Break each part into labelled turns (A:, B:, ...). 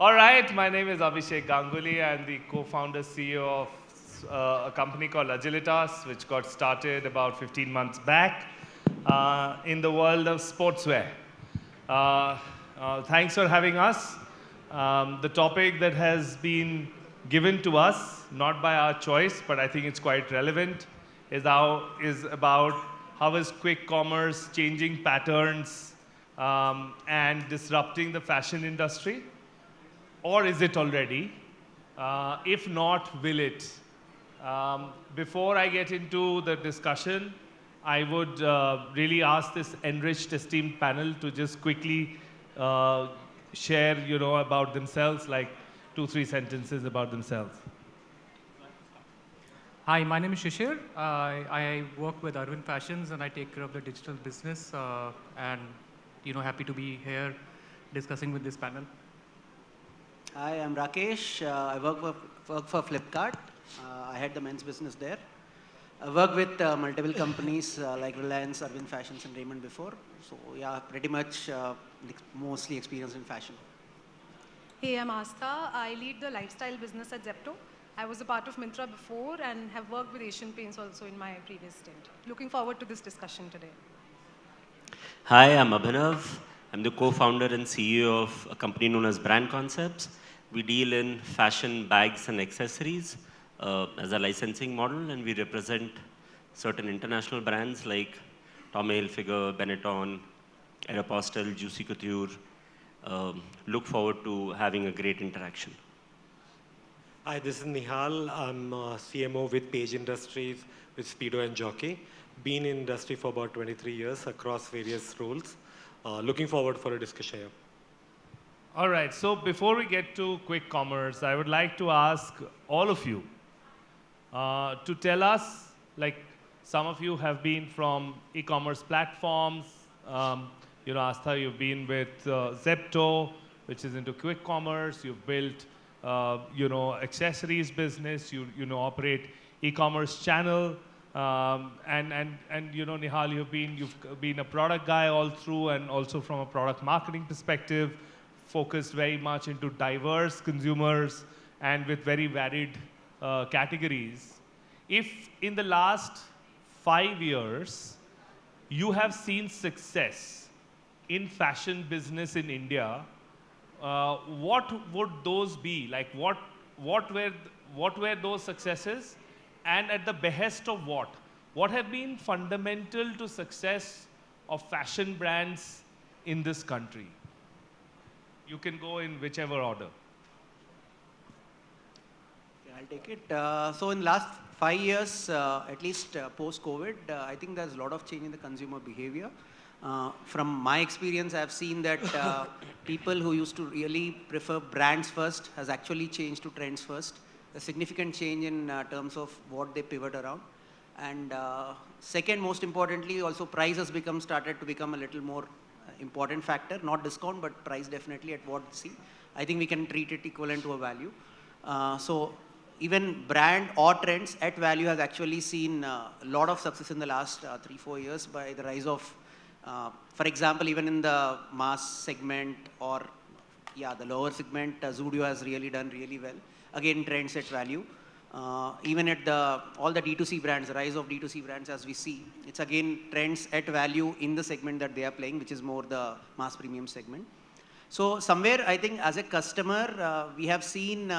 A: All right, my name is Abhishek Ganguly. I'm the co-founder CEO of a company called Agilitas, which got started about 15 months back in the world of sportswear. Thanks for having us. The topic that has been given to us, not by our choice, but I think it's quite relevant, is about how is quick commerce changing patterns and disrupting the fashion industry. Or is it already? If not, will it? Before I get into the discussion, I would really ask this enriched, esteemed panel to just quickly share, about themselves, like 2-3 sentences about themselves.
B: Hi, my name is Shishir. I work with Arvind Fashions and I take care of the digital business. And happy to be here discussing with this panel.
C: Hi, I'm Rakesh. I work for Flipkart. I had the men's business there. I worked with multiple companies like Reliance, Arvind Fashions, and Raymond before. So yeah, pretty much mostly experienced in fashion.
D: Hey, I'm Astha. I lead the lifestyle business at Zepto. I was a part of Myntra before and have worked with Asian Paints also in my previous stint. Looking forward to this discussion today.
E: Hi, I'm Abhinav. I'm the co-founder and CEO of a company known as Brand Concepts. We deal in fashion, bags, and accessories as a licensing model, and we represent certain international brands like Tommy Hilfiger, Benetton, Aeropostale, Juicy Couture. Look forward to having a great interaction.
F: Hi, this is Nihal. I'm CMO with Page Industries with Speedo and Jockey. Been in industry for about 23 years across various roles. Looking forward for a discussion here.
A: All right, so before we get to quick commerce, I would like to ask all of you to tell us, like some of you have been from e-commerce platforms. Astha, you've been with Zepto, which is into quick commerce. You've built, accessories business. You operate e-commerce channel. Nihal, you've been a product guy all through, and also from a product marketing perspective, focused very much into diverse consumers and with very varied categories. If in the last 5 years, you have seen success in fashion business in India, what would those be? Like what were those successes? And at the behest of what? What have been fundamental to success of fashion brands in this country? You can go in whichever order.
C: Yeah, I'll take it. So in last 5 years, at least post-COVID, I think there's a lot of change in the consumer behavior. From my experience, I've seen that people who used to really prefer brands first has actually changed to trends first. A significant change in terms of what they pivot around. And second, most importantly, also price has started to become a little more important factor, not discount, but price definitely at what we see. I think we can treat it equivalent to a value. So even brand or trends at value has actually seen a lot of success in the last 3-4 years by the rise of, for example, even in the mass segment or the lower segment, Zudio has really done really well. Again, trends at value. Even at all the D2C brands, the rise of D2C brands as we see, it's again trends at value in the segment that they are playing, which is more the mass premium segment. So somewhere, I think as a customer, we have seen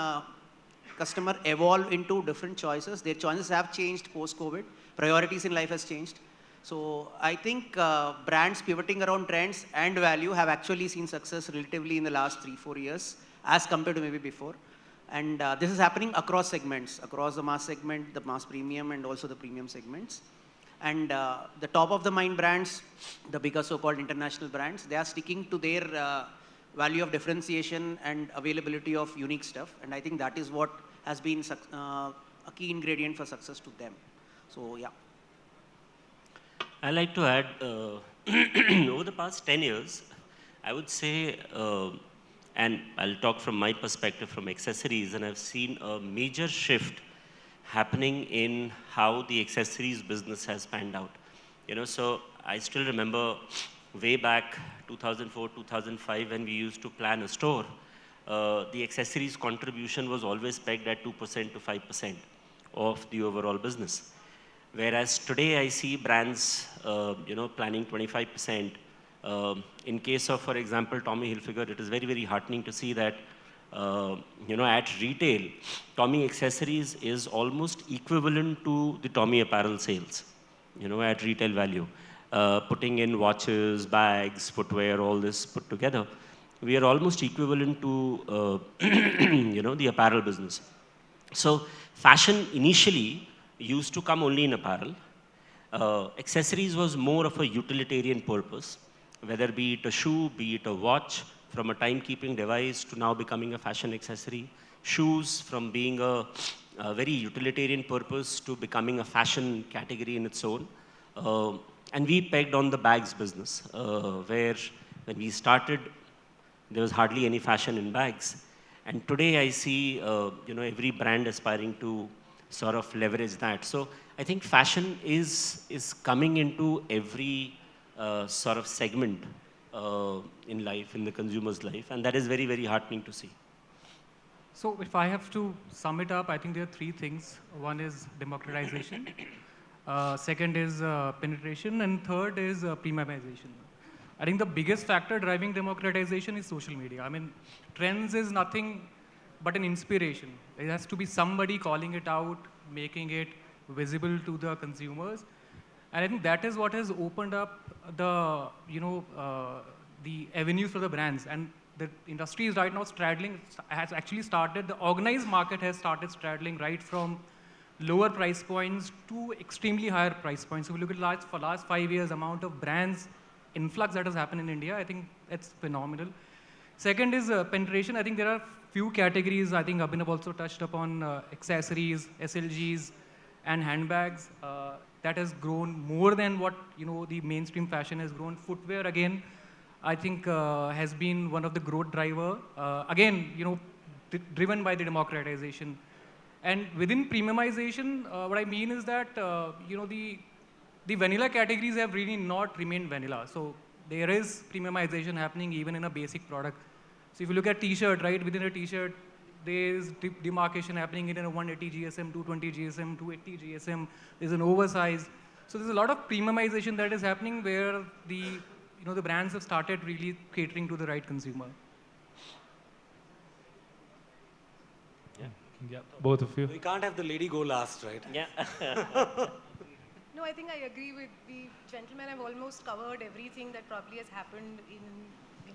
C: customer evolve into different choices. Their choices have changed post-COVID. Priorities in life has changed. So I think brands pivoting around trends and value have actually seen success relatively in the last 3-4 years as compared to maybe before. And this is happening across segments, across the mass segment, the mass premium, and also the premium segments. And the top of the mind brands, the bigger so-called international brands, they are sticking to their value of differentiation and availability of unique stuff. And I think that is what has been a key ingredient for success to them. So, yeah.
E: I'd like to add, over the past 10 years, I would say, and I'll talk from my perspective from accessories, and I've seen a major shift happening in how the accessories business has panned out. So I still remember way back 2004, 2005 when we used to plan a store. the accessories contribution was always pegged at 2% to 5% of the overall business. Whereas today I see brands, planning 25%. In case of, for example, Tommy Hilfiger, it is very, very heartening to see that, at retail, Tommy accessories is almost equivalent to the Tommy apparel sales, at retail value. Putting in watches, bags, footwear, all this put together, we are almost equivalent to, the apparel business. So fashion initially used to come only in apparel. Accessories was more of a utilitarian purpose, whether be it a shoe, be it a watch, from a timekeeping device to now becoming a fashion accessory. Shoes from being a very utilitarian purpose to becoming a fashion category in its own. And we pegged on the bags business, where when we started, there was hardly any fashion in bags. And today I see, every brand aspiring to sort of leverage that. So I think fashion is coming into every sort of segment in life, in the consumer's life, and that is very, very heartening to see.
B: So if I have to sum it up, I think there are three things. One is democratization, second is penetration, and third is premiumization. I think the biggest factor driving democratization is social media. I mean, trends is nothing but an inspiration. It has to be somebody calling it out, making it visible to the consumers. And I think that is what has opened up the, the avenues for the brands. And the industry is right now straddling, has actually started, the organized market has started straddling right from lower price points to extremely higher price points. So if we look at for last 5 years, amount of brands influx that has happened in India, I think it's phenomenal. Second is penetration. I think there are few categories. I think Abhinav also touched upon accessories, SLGs, and handbags. That has grown more than what the mainstream fashion has grown. Footwear again, I think has been one of the growth driver. Again, driven by the democratization. And within premiumization, what I mean is that the vanilla categories have really not remained vanilla. So there is premiumization happening even in a basic product. So if you look at t-shirt, right, within a t-shirt, there is demarcation happening in a 180 GSM, 220 GSM, 280 GSM. There's an oversized. So there's a lot of premiumization that is happening where the brands have started really catering to the right consumer.
A: Yeah, both of you.
F: We can't have the lady go last, right?
E: Yeah.
D: No, I think I agree with the gentlemen. I've almost covered everything that probably has happened in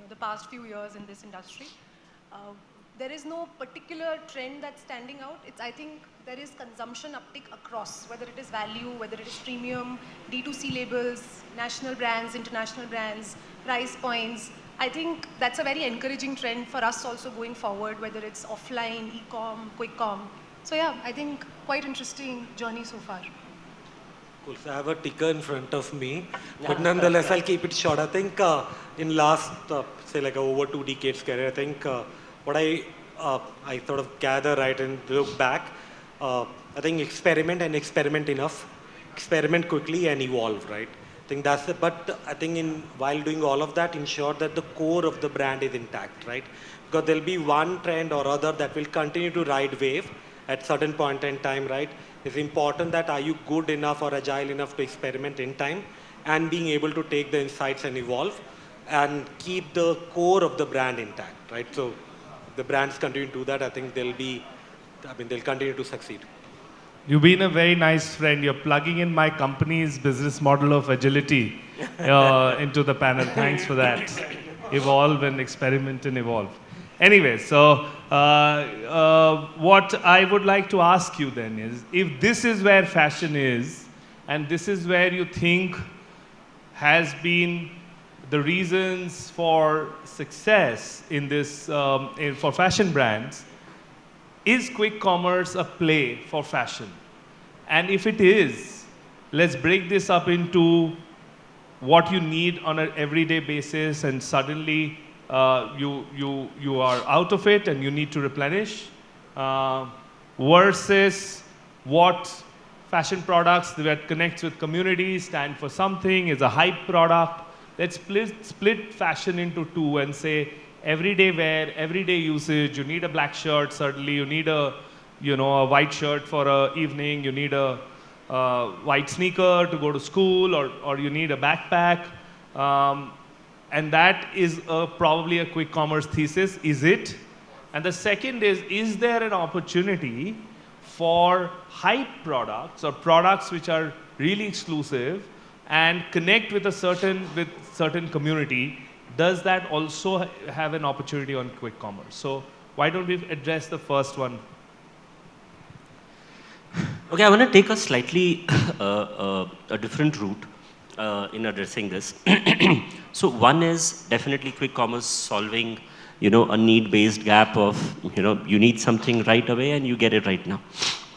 D: the past few years in this industry. There is no particular trend that's standing out. I think there is consumption uptick across, whether it is value, whether it is premium, D2C labels, national brands, international brands, price points. I think that's a very encouraging trend for us also going forward, whether it's offline, e-com, quick com. So yeah, I think quite interesting journey so far.
F: Cool. So I have a ticker in front of me, but nonetheless, I'll keep it short. I think in last, say like over 2 decades career, I think what I sort of gather, right, and look back, I think experiment and experiment enough, experiment quickly and evolve, right? I think that's it. But I think while doing all of that, ensure that the core of the brand is intact, right? Because there'll be one trend or other that will continue to ride wave at certain point in time, right? It's important that are you good enough or agile enough to experiment in time and being able to take the insights and evolve and keep the core of the brand intact, right? So the brands continue to do that. I think they'll continue to succeed.
A: You've been a very nice friend. You're plugging in my company's business model of agility into the panel. Thanks for that. Evolve and experiment and evolve. Anyway, so what I would like to ask you then is, if this is where fashion is, and this is where you think has been the reasons for success in this, for fashion brands, is quick commerce a play for fashion? And if it is, let's break this up into what you need on an everyday basis, and suddenly you are out of it and you need to replenish, versus what fashion products that connects with communities, stand for something, is a hype product. Let's split fashion into two and say everyday wear, everyday usage. You need a black shirt, certainly. You need a, a white shirt for a evening. You need a white sneaker to go to school, or you need a backpack. And that is probably a quick commerce thesis. Is it? And the second is there an opportunity for hype products or products which are really exclusive and connect with certain community? Does that also have an opportunity on quick commerce? So why don't we address the first one?
E: Okay, I want to take a slightly a different route in addressing this. So one is definitely quick commerce solving, a need-based gap of, you need something right away and you get it right now.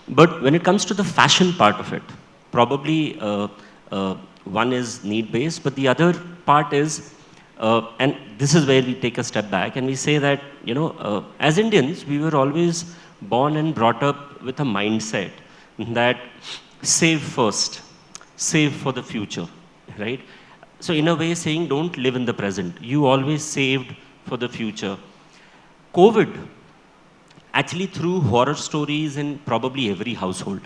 E: But when it comes to the fashion part of it, probably one is need-based, but the other part is, and this is where we take a step back and we say that, as Indians, we were always born and brought up with a mindset that save first, save for the future, right? So in a way saying don't live in the present. You always saved for the future. COVID actually threw horror stories in probably every household.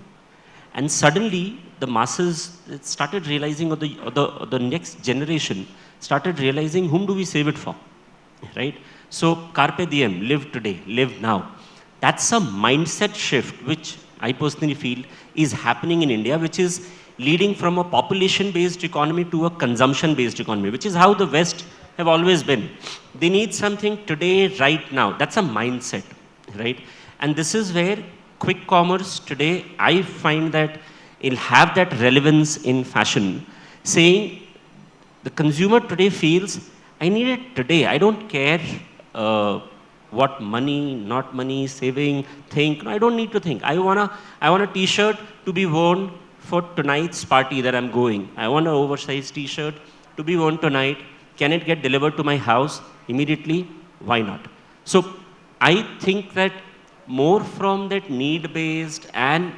E: And suddenly the masses started realizing, or the next generation started realizing, whom do we save it for, right? So carpe diem, live today, live now. That's a mindset shift, which I personally feel is happening in India, which is leading from a population-based economy to a consumption-based economy, which is how the West have always been. They need something today, right now. That's a mindset, right? And this is where quick commerce today, I find that it'll have that relevance in fashion, saying the consumer today feels, I need it today. I don't care what money, not money, saving, think. No, I don't need to think. I want a t-shirt to be worn for tonight's party that I'm going. I want an oversized t-shirt to be worn tonight. Can it get delivered to my house immediately? Why not? So I think that more from that need-based and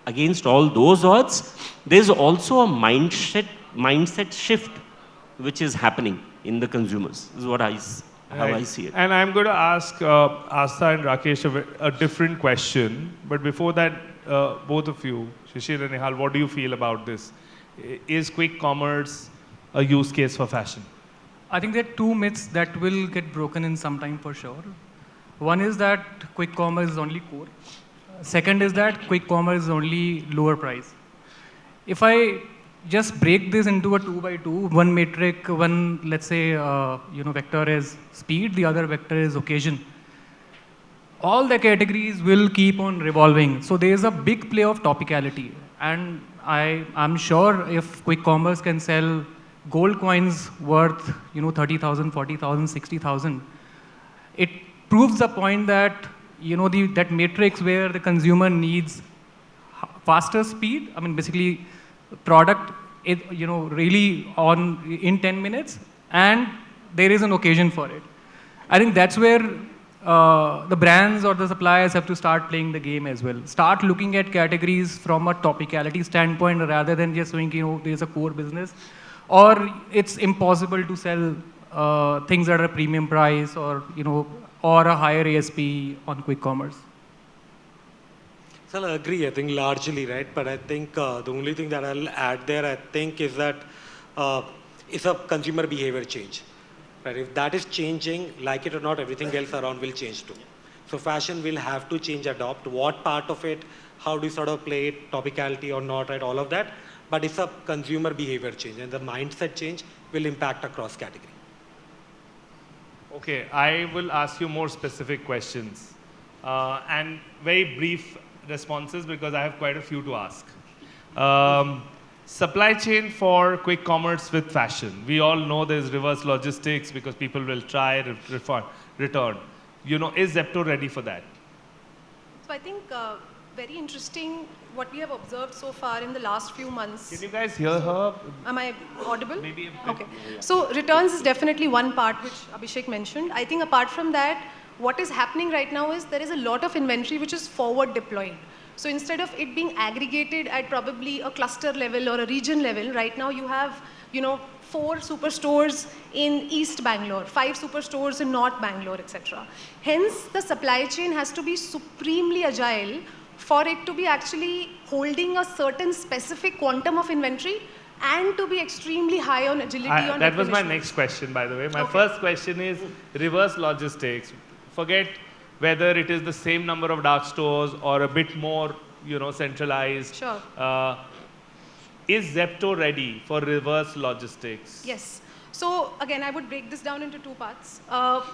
E: against all those odds, there's also a mindset shift which is happening in the consumers. This is what how I see it.
A: And I'm going to ask Asta and Rakesh a different question. But before that, both of you, Shishir and Nihal, what do you feel about this? Is quick commerce a use case for fashion?
B: I think there are two myths that will get broken in some time for sure. One is that quick commerce is only core. Second is that quick commerce is only lower price. If I just break this into a 2x2, one metric, one, let's say, vector is speed, the other vector is occasion. All the categories will keep on revolving. So there is a big play of topicality. And I'm sure if quick commerce can sell gold coins worth, 30,000, 40,000, 60,000, it proves the point that, that matrix where the consumer needs faster speed, basically product, really in 10 minutes, and there is an occasion for it. I think that's where the brands or the suppliers have to start playing the game as well. Start looking at categories from a topicality standpoint rather than just saying, there's a core business. Or it's impossible to sell things at a premium price or, or a higher ASP on quick commerce.
F: So I agree, I think largely, right? But I think the only thing that I'll add there, I think, is that it's a consumer behavior change. Right? If that is changing, like it or not, everything else around will change too. So fashion will have to change, adopt. What part of it, how do you sort of play it, topicality or not, right? All of that. But it's a consumer behavior change, and the mindset change will impact across category.
A: Okay, I will ask you more specific questions and very brief responses because I have quite a few to ask. Supply chain for quick commerce with fashion. We all know there's reverse logistics because people will try, return. Is Zepto ready for that?
D: So I think very interesting what we have observed so far in the last few months.
A: Can you guys hear her?
D: Am I audible?
A: Maybe.
D: Okay. So returns is definitely one part which Abhishek mentioned. I think apart from that, what is happening right now is there is a lot of inventory which is forward deployed. So instead of it being aggregated at probably a cluster level or a region level, right now you have 4 superstores in East Bangalore, 5 superstores in North Bangalore, etc. Hence, the supply chain has to be supremely agile for it to be actually holding a certain specific quantum of inventory and to be extremely high on agility on
A: That was my
D: replenishment.
A: next question, by the way. My
D: Okay.
A: first question is reverse logistics. Forget whether it is the same number of dark stores or a bit more, centralized.
D: Sure.
A: Is Zepto ready for reverse logistics?
D: Yes. So again, I would break this down into 2 parts.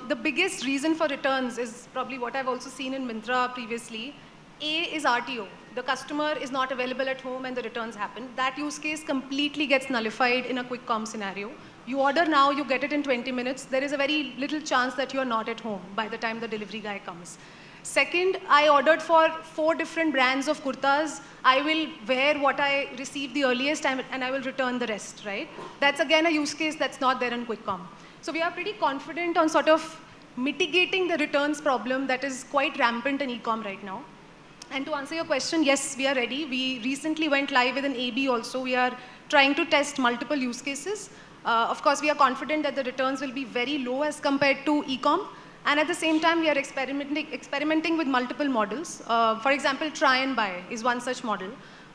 D: The biggest reason for returns is probably what I've also seen in Myntra previously. A is RTO. The customer is not available at home and the returns happen. That use case completely gets nullified in a quick com scenario. You order now, you get it in 20 minutes. There is a very little chance that you are not at home by the time the delivery guy comes. Second, I ordered for 4 different brands of kurtas. I will wear what I received the earliest and I will return the rest, right? That's again a use case that's not there in quick com. So we are pretty confident on sort of mitigating the returns problem that is quite rampant in e-com right now. And to answer your question, yes, we are ready. We recently went live with an AB also. We are trying to test multiple use cases. Of course, we are confident that the returns will be very low as compared to e-com. And at the same time, we are experimenting with multiple models. For example, try and buy is one such model.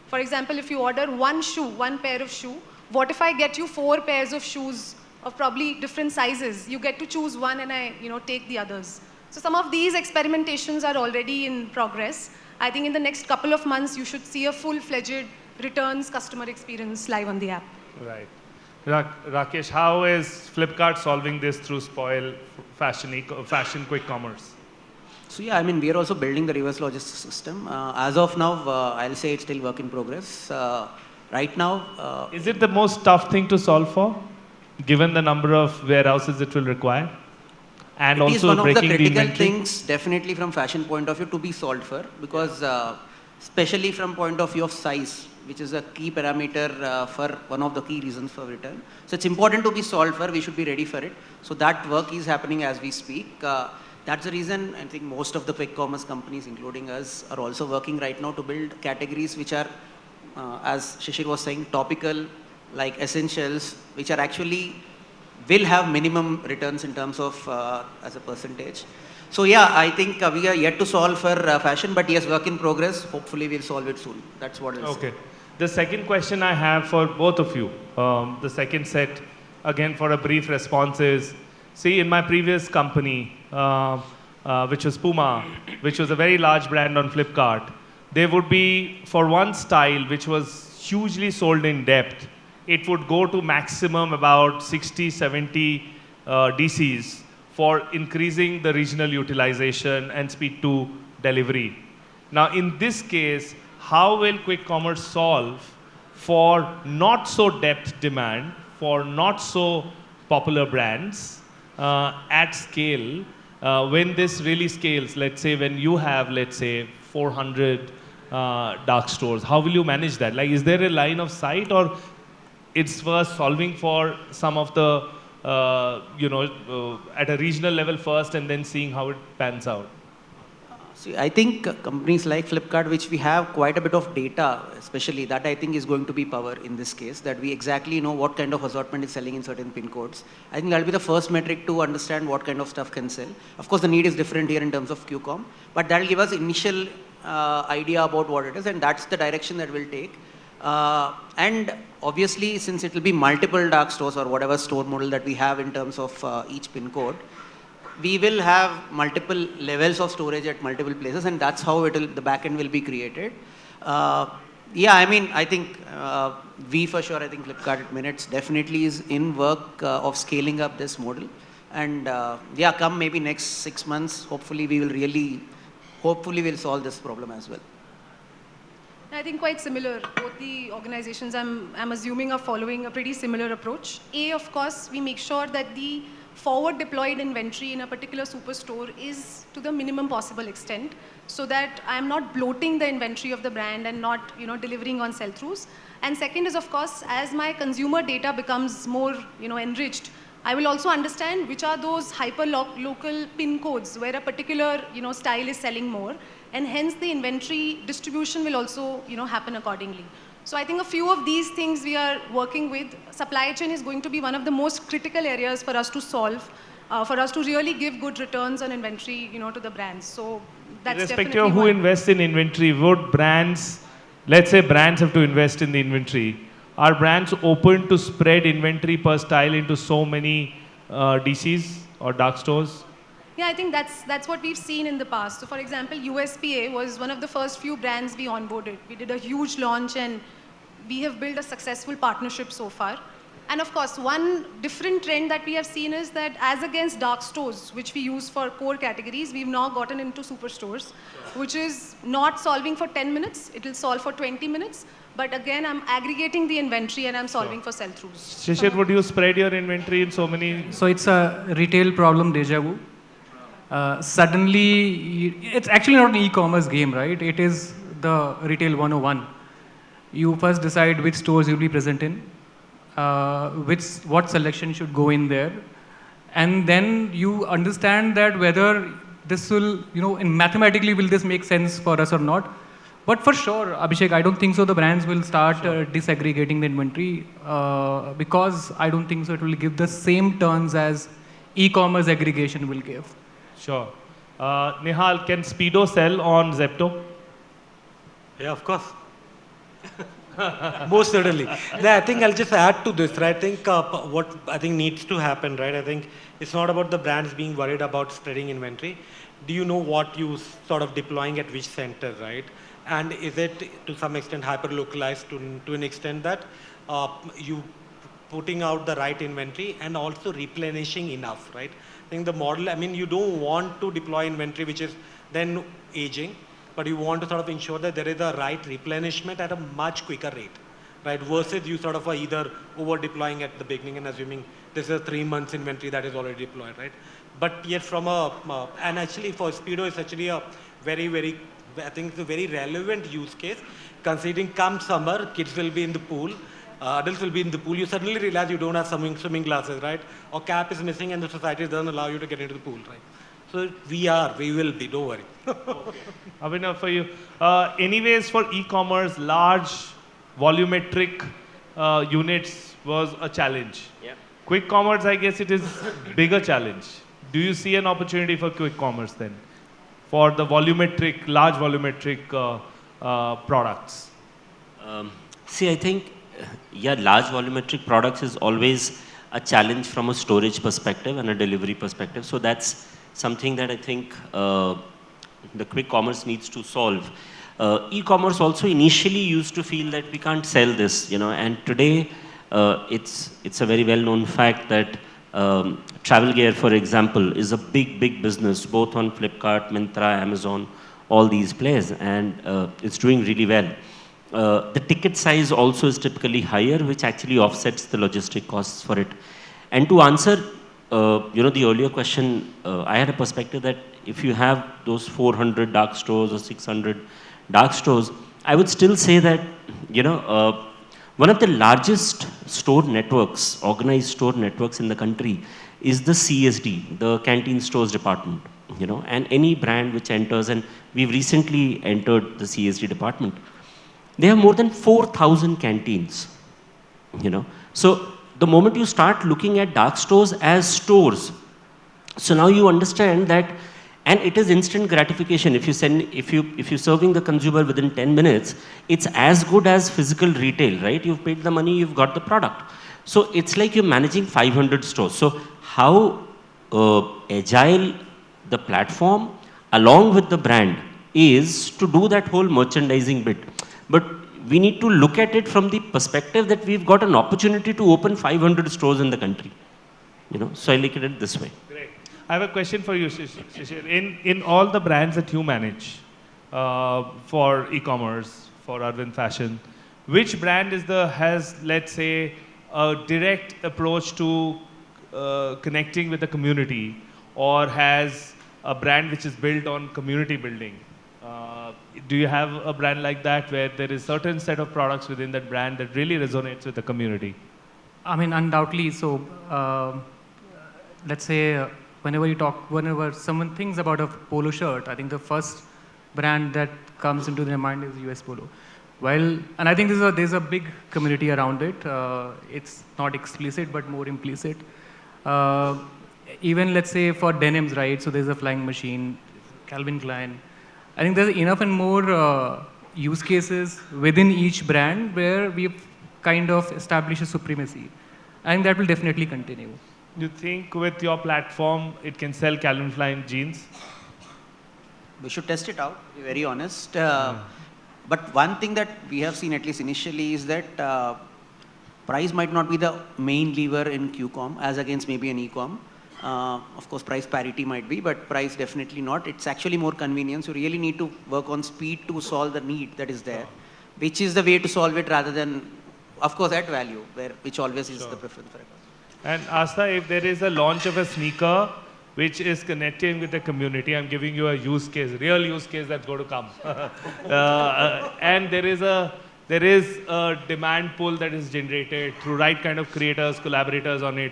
D: For example, if you order one pair of shoe, what if I get you 4 pairs of shoes of probably different sizes? You get to choose one and I take the others. So some of these experimentations are already in progress. I think in the next couple of months, you should see a full-fledged returns customer experience live on the app.
A: Right. Rakesh, how is Flipkart solving this through Spoil fashion quick commerce?
C: So yeah, I mean, we are also building the reverse logistics system. As of now, I'll say it's still work in progress. Right now...
A: is it the most tough thing to solve for, given the number of warehouses it will require? And
C: it
A: also
C: is one of the
A: breaking
C: critical
A: inventory?
C: things, definitely from fashion point of view, to be solved for, because especially from point of view of size, which is a key parameter for one of the key reasons for return. So it's important to be solved for, we should be ready for it. So that work is happening as we speak. That's the reason I think most of the quick commerce companies, including us, are also working right now to build categories which are, as Shishir was saying, topical, like essentials, which are actually will have minimum returns in terms of as a percentage. So yeah, I think we are yet to solve for fashion, but yes, work in progress. Hopefully we'll solve it soon. That's what I'll say.
A: Okay. The second question I have for both of you, the second set, again for a brief response is, see, in my previous company, which was Puma, which was a very large brand on Flipkart, there would be, for one style, which was hugely sold in depth, it would go to maximum about 60, 70 DCs for increasing the regional utilization and speed to delivery. Now, in this case, how will quick commerce solve for not so depth demand, for not so popular brands at scale, when this really scales? Let's say when you have, let's say, 400 dark stores, how will you manage that? Like, is there a line of sight, or it's first solving for some of the, at a regional level first and then seeing how it pans out?
C: See, I think companies like Flipkart, which we have quite a bit of data, especially that I think is going to be power in this case, that we exactly know what kind of assortment is selling in certain pin codes. I think that'll be the first metric to understand what kind of stuff can sell. Of course, the need is different here in terms of QCOM, but that'll give us initial idea about what it is, and that's the direction that we'll take. And obviously, since it will be multiple dark stores or whatever store model that we have in terms of each pin code, we will have multiple levels of storage at multiple places, and that's how the backend will be created. Yeah, I mean, I think we for sure, I think Flipkart at Minutes definitely is in work of scaling up this model. And yeah, come maybe next 6 months, hopefully we'll solve this problem as well.
D: I think quite similar. Both the organizations I'm assuming are following a pretty similar approach. Of course, we make sure that the forward deployed inventory in a particular superstore is to the minimum possible extent, so that I'm not bloating the inventory of the brand and not delivering on sell-throughs. And second is, of course, as my consumer data becomes more enriched, I will also understand which are those hyper-local pin codes where a particular style is selling more, and hence the inventory distribution will also happen accordingly. So I think a few of these things we are working with. Supply chain is going to be one of the most critical areas for us to solve, for us to really give good returns on inventory, to the brands. So that's
A: Irrespective
D: definitely
A: of who
D: one.
A: invests in inventory, would brands, let's say brands have to invest in the inventory, are brands open to spread inventory per style into so many DCs or dark stores?
D: Yeah, I think that's what we've seen in the past. So for example, USPA was one of the first few brands we onboarded. We did a huge launch and we have built a successful partnership so far. And of course, one different trend that we have seen is that as against dark stores, which we use for core categories, we've now gotten into superstores, which is not solving for 10 minutes, it will solve for 20 minutes. But again, I'm aggregating the inventory and I'm solving for sell-throughs.
A: Shishir, would you spread your inventory in so many?
B: So it's a retail problem deja vu. Suddenly, it's actually not an e-commerce game, right? It is the retail 101. You first decide which stores you'll be present in, what selection should go in there, and then you understand that whether this will, in mathematically, will this make sense for us or not. But for sure, Abhishek, I don't think so the brands will start disaggregating the inventory because I don't think so it will give the same turns as e-commerce aggregation will give.
A: Sure. Nihal, can Speedo sell on Zepto?
F: Yeah, of course. Most certainly. I think I'll just add to this, right? I think what I think needs to happen, right? I think it's not about the brands being worried about spreading inventory. Do you know what you sort of deploying at which center, right? And is it to some extent hyper localized to an extent that you putting out the right inventory and also replenishing enough, right? I think the model, I mean, you don't want to deploy inventory which is then aging, but you want to sort of ensure that there is a right replenishment at a much quicker rate, right? Versus you sort of are either over deploying at the beginning and assuming this is a 3 months inventory that is already deployed, right? But yet from and actually for Speedo, it's actually a very, very, I think it's a very relevant use case, considering come summer, kids will be in the pool, adults will be in the pool, you suddenly realize you don't have swimming glasses, right? Or cap is missing and the society doesn't allow you to get into the pool, right? So we will be, don't worry.
A: Okay. Abhinav, for you. Anyways, for e-commerce, large volumetric units was a challenge.
E: Yeah.
A: Quick commerce, I guess it is bigger challenge. Do you see an opportunity for quick commerce then? For the volumetric, large volumetric products?
E: See, I think, large volumetric products is always a challenge from a storage perspective and a delivery perspective. So that's something that I think the quick commerce needs to solve. E-commerce also initially used to feel that we can't sell this, and today it's a very well-known fact that travel gear, for example, is a big business, both on Flipkart, Myntra, Amazon, all these players, and it's doing really well. The ticket size also is typically higher, which actually offsets the logistic costs for it. And to answer, the earlier question, I had a perspective that if you have those 400 dark stores or 600 dark stores, I would still say that, one of the largest store networks, organized store networks in the country is the CSD, the Canteen Stores Department, and any brand which enters, and we've recently entered the CSD department, they have more than 4,000 canteens, So the moment you start looking at dark stores as stores, so now you understand that, and it is instant gratification. If you're serving the consumer within 10 minutes, it's as good as physical retail, right? You've paid the money, you've got the product. So it's like you're managing 500 stores. So how agile the platform along with the brand is to do that whole merchandising bit. But we need to look at it from the perspective that we've got an opportunity to open 500 stores in the country. So I look at it this way.
A: Great. I have a question for you, Shishir. In all the brands that you manage for e-commerce, for Arvind Fashion, which brand has, let's say, a direct approach to connecting with the community, or has a brand which is built on community building? Do you have a brand like that where there is certain set of products within that brand that really resonates with the community?
B: I mean, undoubtedly. So, let's say whenever someone thinks about a polo shirt, I think the first brand that comes into their mind is US Polo. And I think there's a big community around it. It's not explicit, but more implicit. Uh, Even let's say for denims, right? So there's a flying machine, Calvin Klein. I think there's enough and more use cases within each brand where we've kind of established a supremacy. And that will definitely continue.
A: You think with your platform, it can sell Calvin Klein jeans?
C: We should test it out, to be very honest. But one thing that we have seen, at least initially, is that price might not be the main lever in QCom as against maybe an e-com. Of course, price parity might be, but price definitely not. It's actually more convenience. You really need to work on speed to solve the need that is there, which is the way to solve it rather than, of course, at value, which always is the preference for a customer.
A: And Asta, if there is a launch of a sneaker which is connecting with the community, I'm giving you a use case, real use case that's going to come. And there is a demand pull that is generated through right kind of creators, collaborators on it.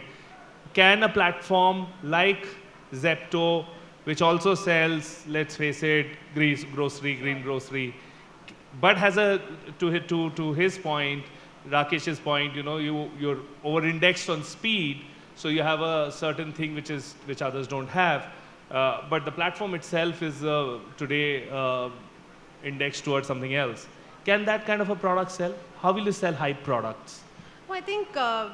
A: Can a platform like Zepto, which also sells, let's face it, green grocery, but has to his point, Rakesh's point, you're over-indexed on speed, so you have a certain thing which others don't have. But the platform itself is today indexed towards something else. Can that kind of a product sell? How will you sell hype products?
D: Well, I think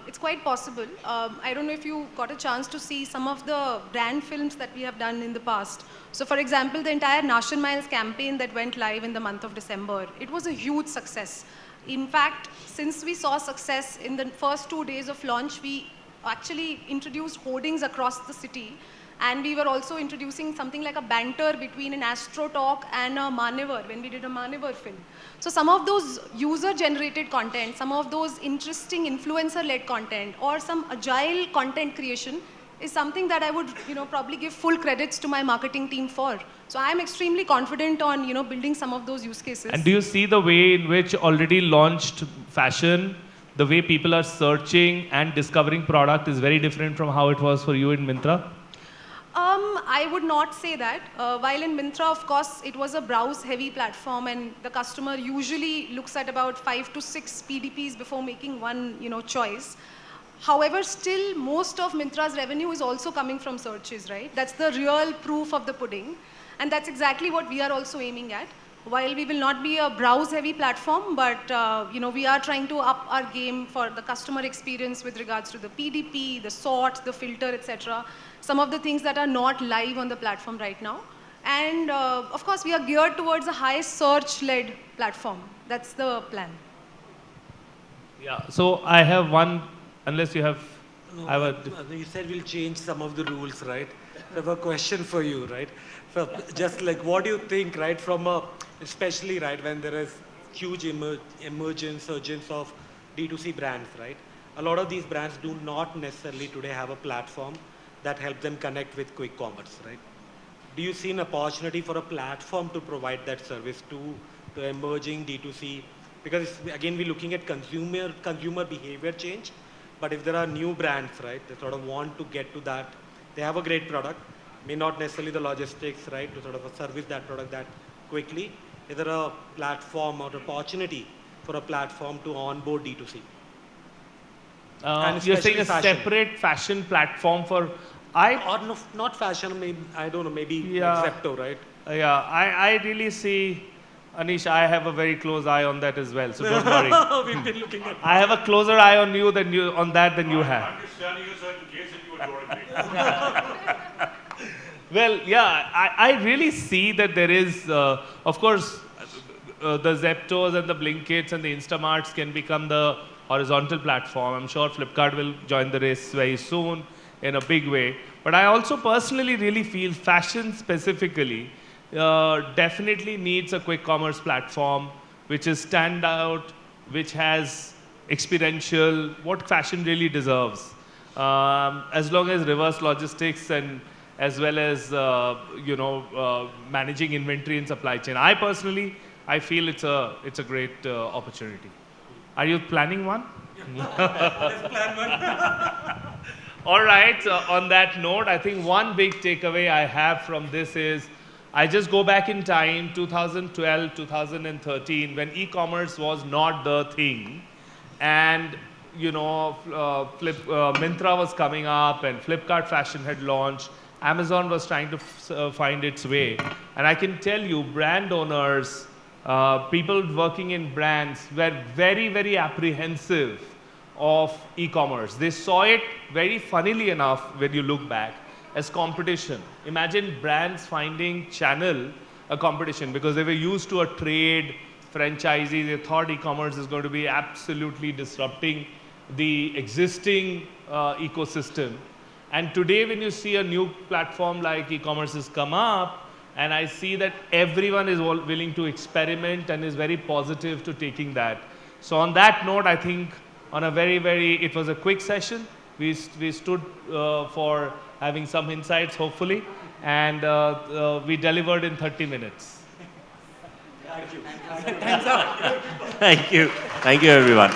D: it's quite possible. I don't know if you got a chance to see some of the brand films that we have done in the past. So for example, the entire National Miles campaign that went live in the month of December, it was a huge success. In fact, since we saw success in the first 2 days of launch, we actually introduced hoardings across the city. And we were also introducing something like a banter between an Astro Talk and a Manevar when we did a Manevar film. So some of those user-generated content, some of those interesting influencer-led content, or some agile content creation is something that I would probably give full credits to my marketing team for. So I am extremely confident on building some of those use cases.
A: And do you see the way in which already launched fashion, the way people are searching and discovering product is very different from how it was for you in Myntra?
D: I would not say that. While in Myntra, of course, it was a browse-heavy platform, and the customer usually looks at about 5 to 6 PDPs before making one, choice. However, still, most of Myntra's revenue is also coming from searches, right? That's the real proof of the pudding, and that's exactly what we are also aiming at. While we will not be a browse-heavy platform, but we are trying to up our game for the customer experience with regards to the PDP, the sort, the filter, etc. Some of the things that are not live on the platform right now. And of course, we are geared towards a high search-led platform. That's the plan.
A: Yeah, so I have one, unless you have...
F: No, you said we'll change some of the rules, right? I have a question for you, right? So just like, what do you think, right, especially, right, when there is huge emergence of D2C brands, right? A lot of these brands do not necessarily today have a platform that helps them connect with quick commerce, right? Do you see an opportunity for a platform to provide that service to emerging D2C? Because again, we're looking at consumer behavior change, but if there are new brands, right, they sort of want to get to that, they have a great product, may not necessarily the logistics, right, to sort of service that product that quickly. Is there a platform or opportunity for a platform to onboard D2C?
A: You're saying a separate fashion platform for...
F: Or no, not fashion, maybe, I don't know, maybe Zepto, right?
A: Yeah, I really see... Anish, I have a very close eye on that as well, so don't worry.
F: We've been looking at
A: I have a closer eye on you than you have.
G: I'm just telling you so in case if you adore me.
A: Well, yeah, I really see that there is, of course, the Zeptos and the Blinkits and the Instamarts can become the horizontal platform. I'm sure Flipkart will join the race very soon in a big way. But I also personally really feel fashion specifically definitely needs a quick commerce platform which is standout, which has experiential, what fashion really deserves. As long as reverse logistics and as well as managing inventory and supply chain. I feel it's a great opportunity. Are you planning one?
F: Let's plan one.
A: All right, on that note, I think one big takeaway I have from this is I just go back in time, 2012, 2013, when e-commerce was not the thing, and Myntra was coming up, and Flipkart Fashion had launched. Amazon was trying to find its way, and I can tell you, brand owners, people working in brands were very, very apprehensive of e-commerce. They saw it, very funnily enough, when you look back, as competition. Imagine brands finding channel a competition because they were used to a trade, franchisee. They thought e-commerce is going to be absolutely disrupting the existing ecosystem. And today when you see a new platform like e-commerce has come up, and I see that everyone is willing to experiment and is very positive to taking that. So on that note, I think on a it was a quick session. We stood for having some insights, hopefully, and we delivered in 30 minutes.
E: Thank you. Thank you, everyone.